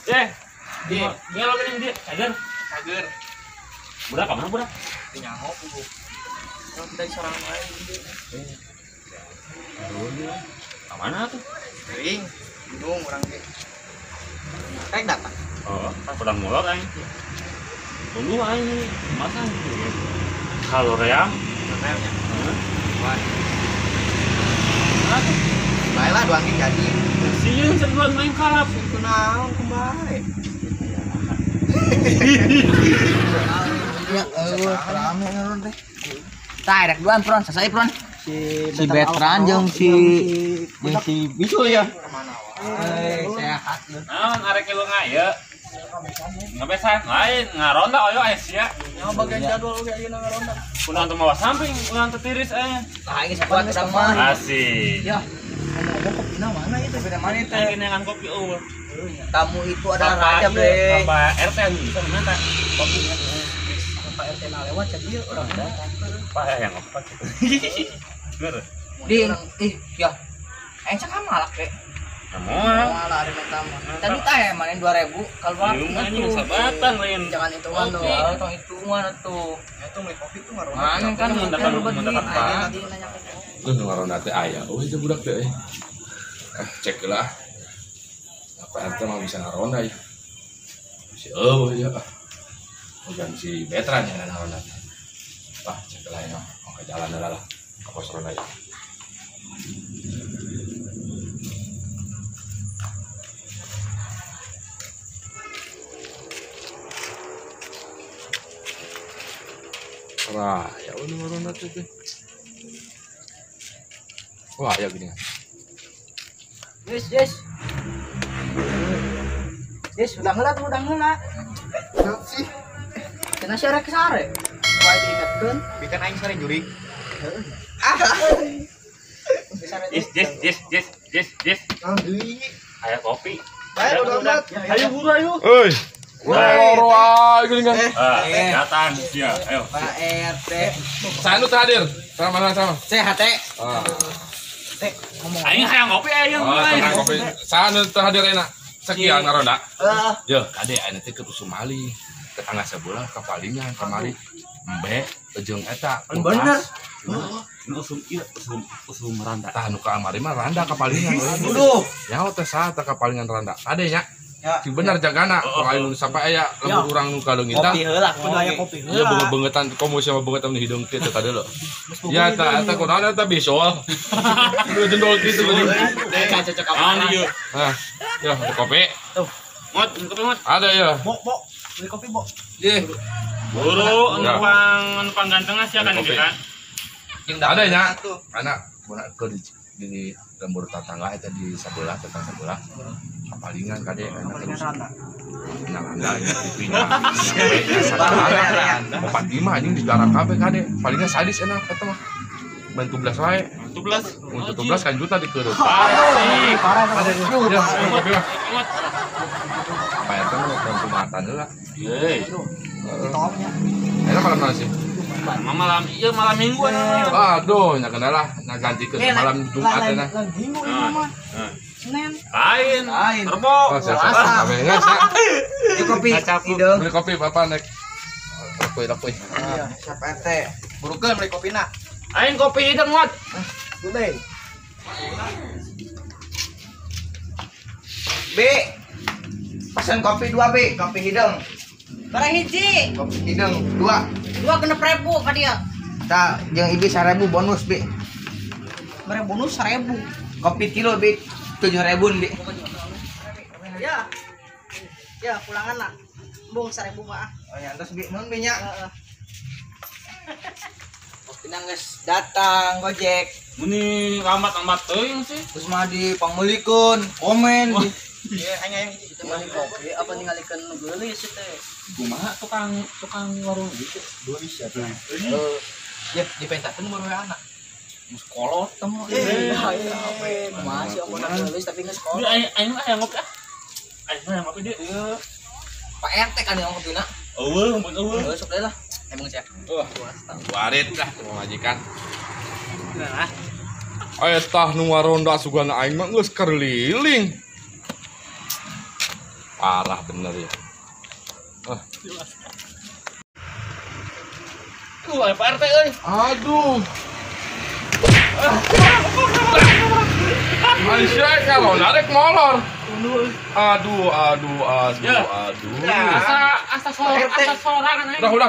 Dia lo kan dia, cager. Budak mana budak? Nyangok Bu. Kalau kita di sorangan lain gitu. Mana tuh? Kering, gunung orang ge. Kayak datang. Oh, kan pedang molor aing. Tunggu aing masa gitu ya. Kalau ream, Namanya. Wan. Baiklah doang ge jadi. Sieun sebulan main kalap. Kunaon kembali. Ya, rame nurun teh. Tah, rek duan Pron, selesai Pron. Si Betran jeung si Bisul ya. Sehat lu. Naon arek lu ngaya? Ngabesan lain ngaronda oyo aya Nyawa bagian jadwal oge ayeuna ngaronda. Kunaon teu mawa samping, kunaon teu tiris aya. Tah geus kuat urang mah. Asik. Ya. Ngomong kopina mana itu? Kopina mana itu? Teh dengan kopi eueuh. Tamu itu ada raja, Bre. Bapak RT bisa minta kopinya. Bapak RT na lewat jadi orang datang. Pak yang apa gitu. Ger. Ya. Aing cak malak we. Moal. Malah ada tamu. Tadi teh main 2000 keluar. Anjing sabatan lain. Jangan hitungan tuh, hitung hitungan tuh. Itu beli kopi tuh ngaronda. Mana kan mendapat Pak. Lu ngaronda teh aya. Oh, itu budak teh. Cek lah. Apa RT mah bisa ngaronda ya. Si ya. Bukan si Betran yang ngaronda. Wah, cek lah ya. Mau ke jalan lah. Ke pos ronda ya. Wah, ya udah ngaronda tuh. Wah, ya gini. Yes. Udah heula. Sih, Cenah sare ke sare. Wae diingatkeun. bikin aing sare jurig. Yes. Deui. Aya kopi. Ayo udah. Ayo buru ayo. Euy. Wah, gini kan. Datang dia. Ayo. Pak RT. Saya nu hadir. Sama. Sehat teh. Ah. Teh ngomong. Aing hayang kopi ayeung. Tenang kopi. Saya nu hadir enak. Sekian ngaronda. Eh, Yo, kade ayeuna teh ke Sumali. Tetangga sebelah ka Palingan kamari. Embe jeung eta. bener. Usum meranda. Tah nu ka amari mah randa ka Palingan. Duduh. Ya teh saha ka Palingan randa. Kade nya. Ya. Si bener jagana. Pokoknya sampai aya lembur urang nu kaleungin tah. Kopi heula, kudu aya kopi heula. Iya bengetan komo sama bengetan di hidung kita tadi lo. Ya eta kunaon eta bisol. Lu jendol kitu geuning. Cocok Naon ieu? Ah, ya ada kopi. Mot, kopi mot. Ada ya. Bo, beli kopi, Bo. Ih, Buru numpang ganteng sia kan Kopi. ieu kan. ada nya. Anak bona ke di lembur tetangga eta di sebelah tetangga sebelah. Palingan kade enak terus. Nah, anda ya pipinya. Opat 5 anjing di darat kabeh kade. Palingnya sadis enak eta mah. Main 17 wae. 17. Mun 17 kan juta dikeureup. Asik. Ada ya, kopi mah. Mot. Apa eta mah pematan heula. Yeay. Topnya. Enak kalau nasi. Malam ieu malam minggu anu. Aduh, nya kenala ngagantikeun malam Jumat eta. Minggu ini mah. Senin. Lain. Terbo. Oh, siap. Sampai ngas ya. Beli kopi. Beli kopi Bapak nek. Lakuin. Iya, siapa RT? Burukeun beli kopina. Aing kopi hidung mot. Gede. B. Pesan kopi 2 B, kopi hidung. Barang hiji. Kopi hidung 2. 2 genep ribu ka dia. Tah, jeung ibi 1000 bonus B. Barang bonus 1000. Kopi kilo B 7.000 B. Ya. Ya, pulangan lah. Bung 1000 mah. Oh ya, terus B nun B nya. Kopinya geus datang Gojek. Muni lambat teuing sih. Terus mah dipangmulikeun, komen. Iya, hanya yang itu mah kopi apa ningalikeun nu geulis teh. Kumaha tukang warung gitu. Ya, dipentakeun baru anak. Mus kolot temu. Masih aku nak geulis tapi geus Dia sekolah. aing mah hayang ngopi ah. Aing mah hayang ngopi dia. Pak RT kan yang kopina. Eueuh, mun eueuh. Sok deui lah. Emang cek. Warit lah majikan. Nah, Eta nu ngaronda sugana aing mah geus keliling. Parah bener ya. Pak RT euy. Aduh. Aisyah kalau narik molor. Aduh. Asa sorangan aja. Udah.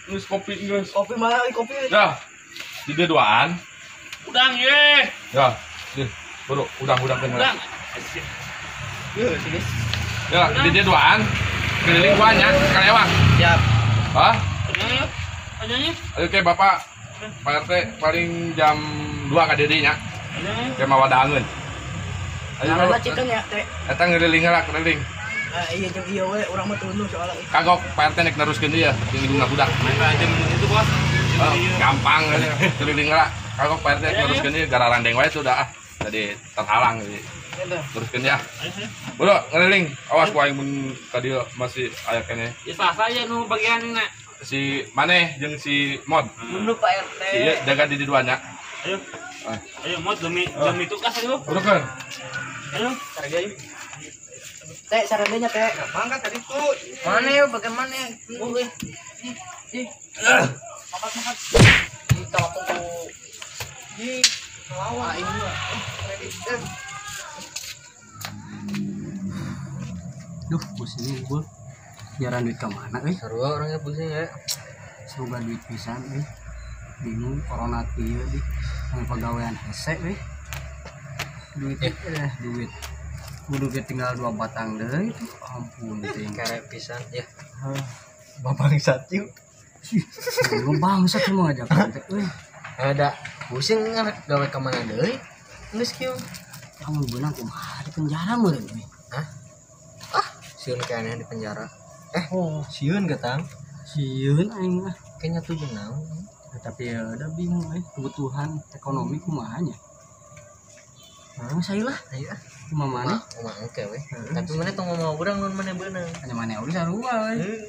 Ngus kopi. Kopi mana? Kopi. Ya. Di dia duaan. Udang ye. Ya. Di. Buru, udang kenal. Udang. Ya, di dia duaan. Keliling banyak, kalewang. Siap. Hah? Aja. Oke, Bapak. Pak RT paling jam 2 ka dirinya. Ke mawadangeun. Ayo, Karena Bapak. chicken ya, Teh. Eta ngeliling lah, keliling. Iya jeung ieu we urang mah tuluy soalnya. Kagok Pak RT nek neruskeun dia, tinggal budak. Main aja itu bos. Gampang keliling lah. Kagok Pak RT nek neruskeun dia gara randeng wae tuh dah. Jadi terhalang jadi. Teruskeun ya. Bro, ngeliling. Awas ku aing mun ka dieu masih aya keneh. Ya sah saja nu bagian ini. Si Maneh jeung si Mod. Menurut Pak RT. Iya jaga di duanya. Ayo mod demi tugas ayo. Urukan. Ayo. Saragay. Teh saraganya Teh. Mangga tadi tuh. Mana ya bagaimana? Oke. Makan. Di kampung tuh. Di lawan ini. Duh, pusing gue. Jaran duit kemana, Seru orangnya pusing ya. Semoga duit pisan, bingung corona tieu di yang pegawaian hese, duit kudu tinggal 2 batang deui itu. Ampun ting Karek pisan ya. babang satiu. Lu bangsa cuma ngajak kontak Ada pusing ngarek gawe ka mana deui? Geus kieu. kamu beunang kumaha di penjara meureun we. Sieun kayaknya di penjara. Sieun gatang. Sieun aing mah. Kayaknya tujuh naon. Tapi ya udah bingung kebutuhan ekonomi kumaha nya. Nah, sayulah. Ayo Kumaha maneh? Omah oke we. Tapi mana tong ngomong urang mun mana beunang. Hanya maneh oge sarua we.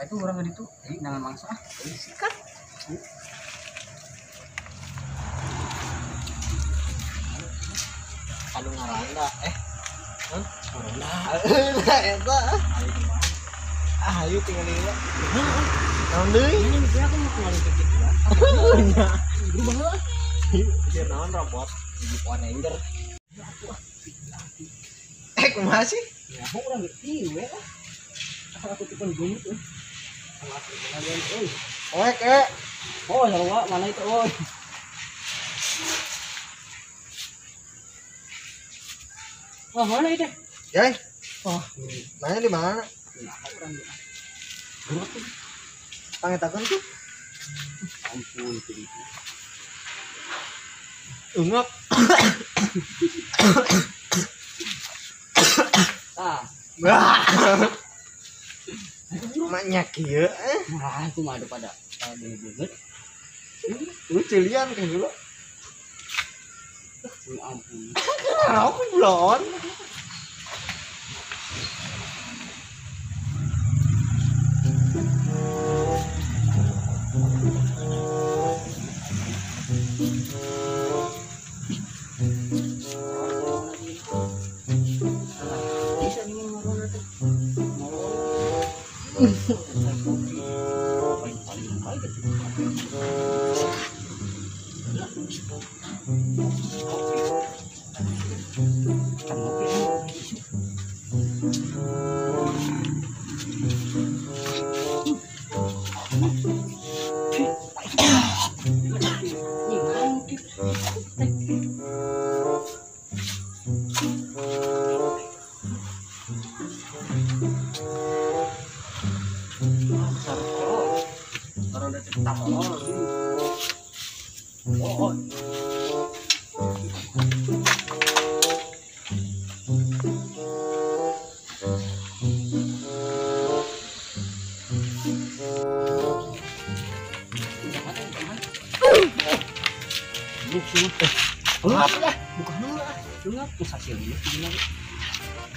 Itu urang di ditu. Jangan mangsa. Sikat. Anu ngaranda Ngaranda eta. Ayo tinggal ieu. Naon deui? Ini mikir aku mau kembali ke kitu. Nya. Berubah heula. Dia naon robot? Jadi Power Ranger. Kumaha sih? Ya, aku urang ieu we. Aku tipun gumut euy. Oek ke. Oh, sarua mana itu euy. Wah, mana itu? Yai. Mana di mana? Pangetakeun tuh. Ampun itu. Ungap. Maknya kieu Itu mah ada pada bener-bener. Lu cilian kan dulu. Ampun. Aku belum.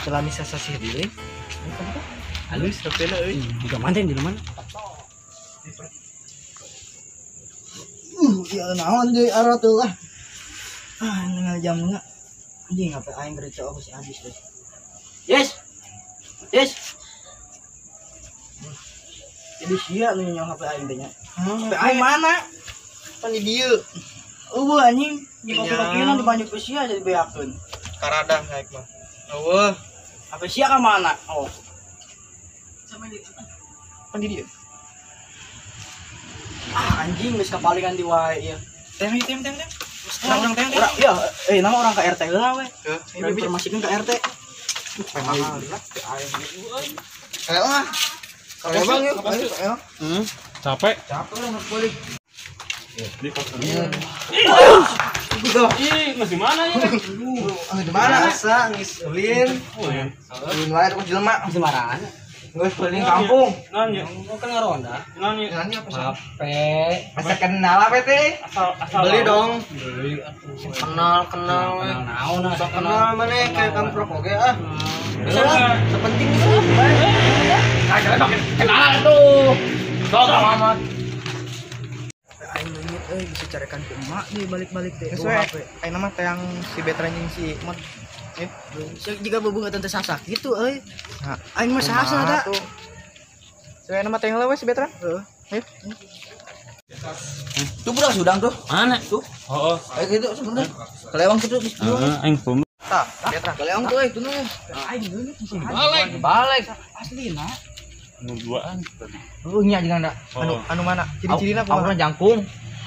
Setelah misa sasih dulu. Halus tapi lah euy. Juga manten di mana? Ya naon deui arah tuh ah. Ninggal jam enggak. Anjing apa aing gereja aku sih habis deh. Yes. Jadi sia nih nyawa HP aing teh nya. HP aing mana? Pan di dieu. Eueuh anjing, di kopi-kopian dibanyak ke sia jadi beakeun. Karadang naik mah. Eueuh. HP sia ka mana? Oh. Sampai di pan di dieu. Ah anjing geus kapalingan di wae ieu. Teh. Orang teh. Ya, nama orang ke RT heula we. Heeh. Informasikan ke RT. Mahal. Ayo mah. Kalau bang yuk, ayo. Capek. Capek lah balik. Di kosan. Ih, masih mana ya? Di mana asa geus ulin. Oh ya. Ulin wae ku jelema. Masih marahan. Geus keliling kampung. Nanya. Kan ngaronda. Nanya. Nanya apa sih? HP. Masa kenal apa teh? Asal Beli dong. Beli Kenal. naon Sok kenal mana kayak kamprok oge ah. Bisa lah, sepenting itu. Kenalan tuh. Sok amat. Aing leungit bisa carekan ke emak di balik-balik teh. Sesuai. Aing nama teh yang si Betran jeung si Mod. Jika bebungetan teh sasak gitu euy. Nah, Aing mah sasa da. Sesuai nama teh yang lewe si Betran. Ayo. Tuh budak sudang tuh. Mana? Tuh. Oh. Kayak gitu sebenarnya. Kelewang gitu. Aing pun. Tah, Betran. Kelewang tuh euy, tuh nih. Aing leungit di sini. Balik. Aslina. Nu duaan tadi. Lu nya jeung anda. Oh. Anu mana? Ciri-cirina kumaha? Aku jangkung.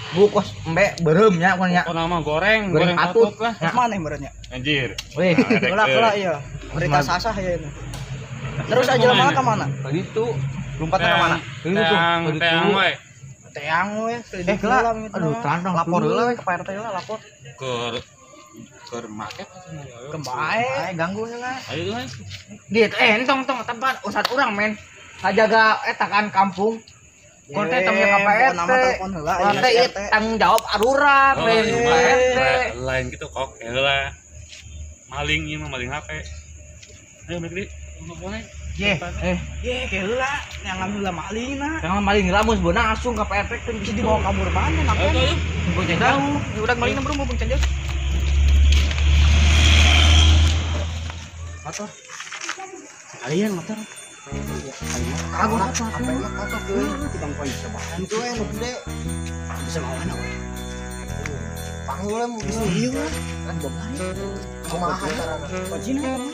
Bukos embe beureum nya pokoknya. Oh nama goreng Patut lah. Mana yang beratnya? Anjir. Weh, kelak iya. Berita sasah ya ini. Terus aja lama ke mana? Tadi tuh lompatnya ke mana? Teang we. Teang we, kelak. Aduh, tantang lapor heula we ke Pak RT heula lapor. Ke market Kembae ganggu nya. ayo lah. Dia entong tempat usaha urang men. Ngajaga eta kan kampung. Konten tong yang apa RT. Konten tanggung jawab arurang men Pak RT. Lain gitu kok heula. Maling ieu mah maling HP. Ayo Mikri, boleh. Ye, Ye, heula yang ngambil malingna. jangan maling lamun sebenarnya langsung ke Pak RT kan bisa dibawa kabur mana makanya. Ayo. Gua jauh. Udah malingna belum mau canjel. Motor. Kalian motor. Aku Apa yang motor tuh? Bang poin sebahan tuh yang gede. Bisa mau mana we? panggul mu Oh iya lah. kan beban. Kumaha carana? Bajin apa?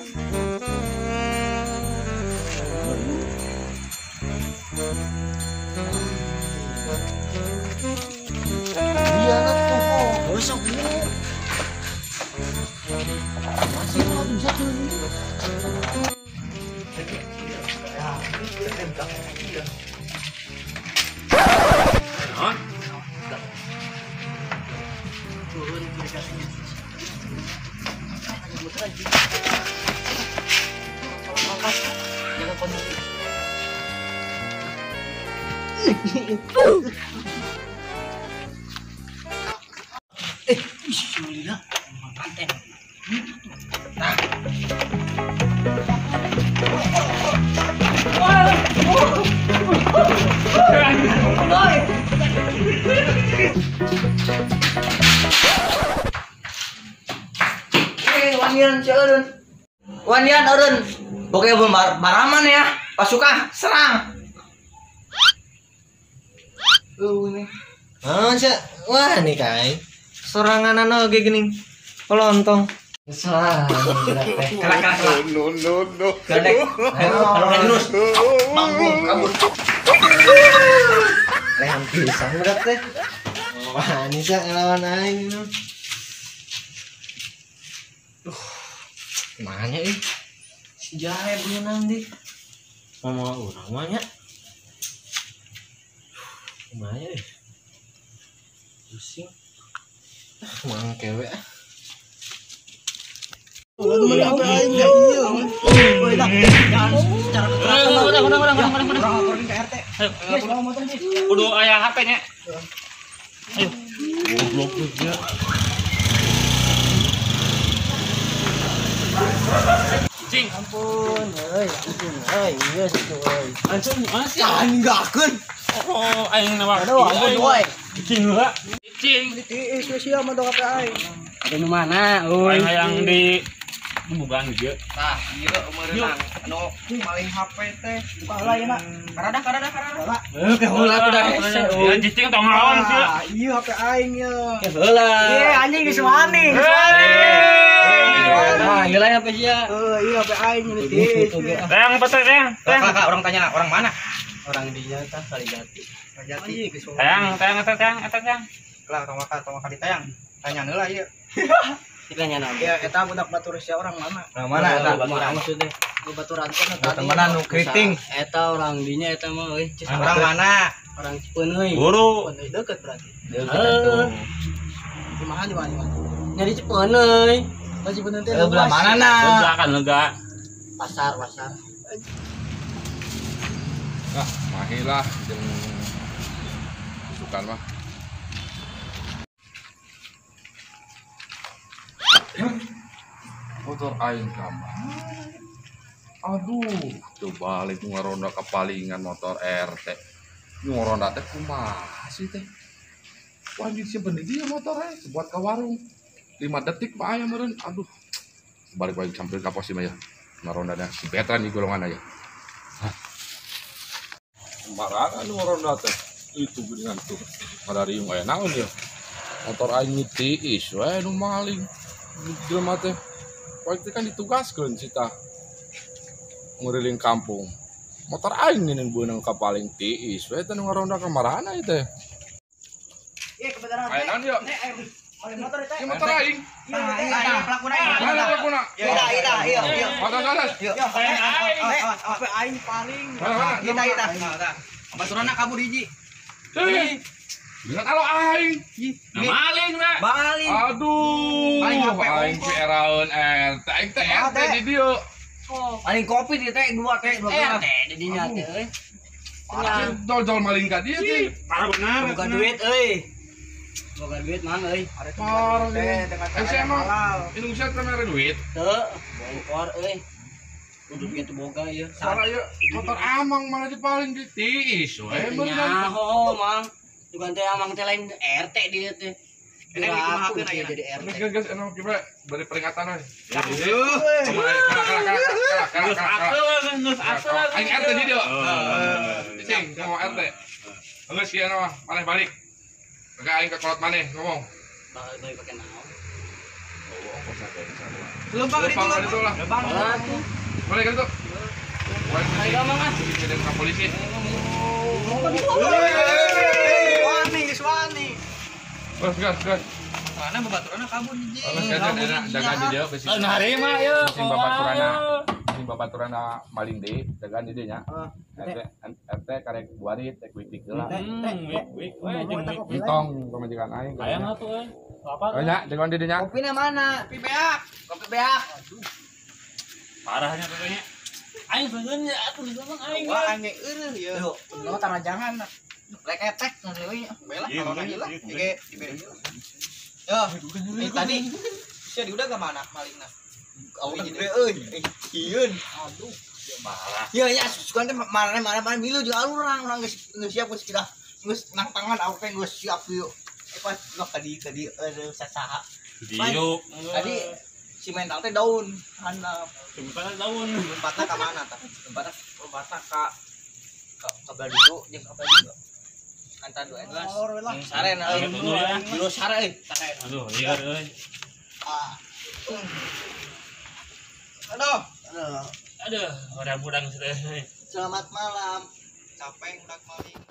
Iya lah tuh. Gosok ini. Masih mau bisa tuh. Naon? Wanian eureun. Pokoknya baraman ya. Pasukan serang. Ini. Wah nih kai. Serangan oge geuning. Pelontong. Serang. Kerak. No. Gandek. Ayo, kalau terus. Mampu kabur. Lehan pisan berat teh. Wah, ini sih ngelawan aing. Mana ih? Si jahe belum nanti. Ngomong orang mana? Mana ih? Pusing. Mang kewe. Udah aya HP-nya. Ayo. Goblok ya. Cing. Ampun, iya situ euy. Langsung masih. Ninggalkeun. Oh, aing nawak. Aduh, ampun wae. Cing heula. Cing. Ih, sia mah dong apa aing. Ada nu mana? Aing hayang di bukan dia. Nah, ieu umeureunang anu maling HP teh. Buka heula ieu na. Karada. Heula. Ke heula udah hese. Ya cicing tong lawan sih. Iya HP aing ieu. Ke heula. Iya anjing geus wani. Nah, heula HP sia. Iya HP aing ini tiis. Tang betul tang. Kakak orang tanya orang mana? Orang dinya tah Kalijati. Jati geus Tang tang. Lah tong maka ditayang. Tanya heula ieu. Tikanya naon? Ya eta budak batur sia orang mana? Orang mana eta? Kumaha maksudnya? Lu baturan kan tadi. Temenan nu kriting. Eta orang dinya eta mah euy. Orang mana? Orang Cipeun euy. Guru. Deket berarti. Heuh. Di mana? Nyari Cipeun euy. Masih bener teh. Belah mana na? Lega kan lega. Pasar. Nah, mahilah jeung sukan mah. Motor aing kamar. Aduh, tuh balik ngaronda kepalingan motor RT. Ngaronda teh kumaha sih teh? Wah, disimpen di dia motornya buat ke warung. 5 detik Pak aya meureun. Aduh. Balik lagi sampai ka pos ya. Ngarondana si Betran di golongan aya. Sembarangan ngaronda teh. Itu geuningan tuh. Madariung aya naon ya? Motor aing tiis we nu maling. Jelema teh waktu kan ditugaskeun cita ngeriling kampung. Motor aing ngeun beunang ka paling tiis we teh nu ngaronda ka marana ieu teh. Iya kebenaran. Aya naon ieu? Paling motor teh. Ieu motor aing. Iya, pelakuna. Mana pelakuna? Iya. Ada. HP aing paling. Mana? Kita. Baturana kabur hiji. Dengan alo aing. Maling na. Balik. Aduh. Aing HP Aing peraun RT. Aing teh RT di dieu. Paling kopi di teh dua gelas. Di dinya teh euy. Jol maling ka dieu teh. Parah benar. Boga duit euy. Boga duit mang euy. Parah teh. Emang Indonesia teh mere duit. Teu, bongkor euy. Kudu kitu boga ieu. Soalnya ieu motor amang malah dipaling di tiis we. Nyaho mang. Juga teh amang teh lain RT dia teh. Ini kumaha keun aya jadi RT. Guys, enak kita beri peringatan aja. Nus atuh. Aing RT di dia. Cing, ngomong RT. Geus kieu mah, maneh balik. Maka aing ke kolot maneh ngomong. Bae pake naon? Lempang di itu lah. Boleh kan itu? Ayo mang ah. Jadi ke polisi. Wani. Gas. Mana baturana kabur hiji. Dagan di dia besi. Narima yeuh. Sing babaturana maling deui, dagan di dieu nya. RT karek buari teh kuitik heula. Entong pamajikan aing. Hayang atuh euy. Apa? Oh nya, dagan di dieu nya. Kopina mana? Kopi beak. Parahnya pokoknya. Aing seungeun ya atuh disamang aing. Wah, anjing eueuh ieu. Yo, lo tanah jangan. Lek etek nanti bela Iya, kalau iya, lah iya, diberi. Yo, ini tadi sia diudah ke mana malingna? Kau gede euy. Ieun. Aduh. Parah. Iya nya sukan teh mana milu jeung urang geus siap geus kita geus nang tangan aku teh geus siap yuk. Pas nok tadi sasaha. Diuk. Tadi si mentang teh daun handap. Tempatna daun. Tempatna ka mana tah? Tempatna ka Baditu jeung ka Baditu. Antara 12. Sare na euy. Dulu sare euy. Aduh, liar euy. Aduh, udang-udang sudah. Selamat malam. Capek udah maling.